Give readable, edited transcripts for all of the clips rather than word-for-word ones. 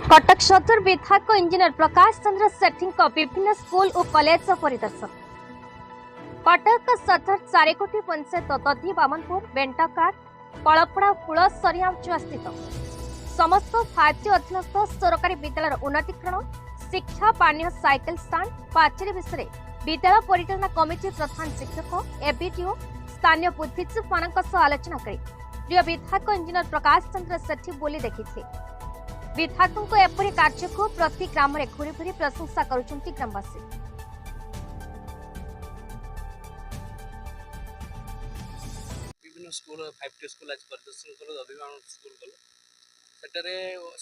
कटक सदर विधायक इंजीनियर प्रकाश चंद्र सेठी विभिन्न स्कूल और कॉलेज परिदर्शन। कटक सदर चारिकोटी पंचायत दधी बामनपुर बेंटकार कलपड़ा फुलसरिया स्थित समस्त भारतीय अधीनस्थ सरकारी विद्यालय उन्नतीकरण शिक्षा पानीय साइकेल स्टाण्ड पाचेरी विषय विद्यालय परिचालना कमिटी प्रधान शिक्षक एबीडीओ स्थानीय बुद्धिजीवी मान आलोचना कर प्रिय विधायक इंजीनियर प्रकाश चंद्र सेठी बोली देखी विधायकों को एपरी कार्य को प्रति ग्राम में घूरी घूरी प्रशंसा करुछंती ग्रामवासी। विभिन्न स्कूल 5टी स्कूल आज परिदर्शन कलु अभिभावक स्कूल कलु सेटारे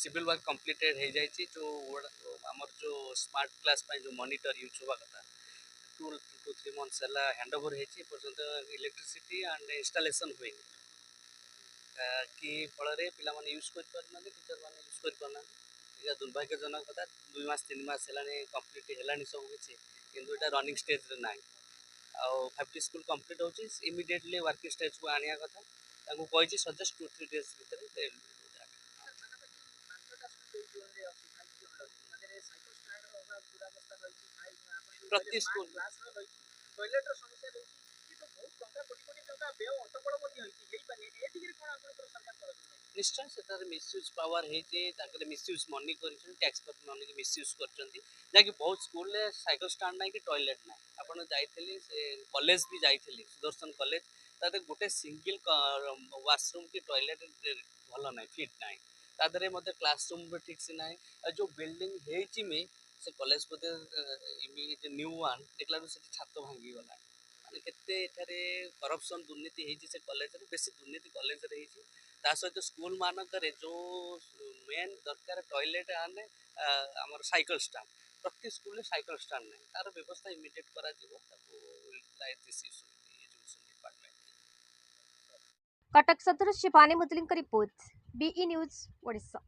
सिविल वर्क कंप्लीटेड हो जाइए जो आमर जो स्मार्ट क्लास जो मॉनिटर यूज होगा कथा 2 to 3 months है हैंडओवर होती पर्यंत इलेक्ट्रिसिटी एंड इंस्टॉलेशन हुए कि फल पे यूज कर टीचर मैंने यूज कर पाना या दुर्भाग्यजनक कथा 2 मास 3 मास है कंप्लीट है सब किसी किंतु ये रनिंग स्टेज रे ना आउ 5टी स्कूल कंप्लीट हो इमिडिएटली वर्किंग स्टेज को आने कथा कही सजेस्ट 2-3 days भितर प्रति स्कूल निश्चय से मिसयूज पावर है मिसयूज मनी कर टैक्स मनी मिसयूज कर बहुत स्कूल साइकिल स्टाण्ड ना कि टॉयलेट ना आपड़ जाइए कॉलेज भी जाइए सुदर्शन कॉलेज तादे गोटे सिंगल वाशरूम की टॉयलेट भल ना फिट ना तादे मत क्लासरूम भी ठीक से ना जो बिल्डिंग है से कॉलेज बोधे न्यू वन देखला से छात भांगी गला माने केते एठारे करप्शन दुर्नीति है से कॉलेज रे बेसी दुर्नीति कॉलेज रे है ता सहित स्कूल मानक जो मेन दरकार टॉयलेट आने आमर साइकिल स्टाण्ड प्रति स्कूल साइकिल स्टाण्ड नहीं तार व्यवस्था इमिडिएट करा जीवो ताको this issue education department. Cuttack Sadar Shivani Mudling report बीई न्यूज ओडिशा।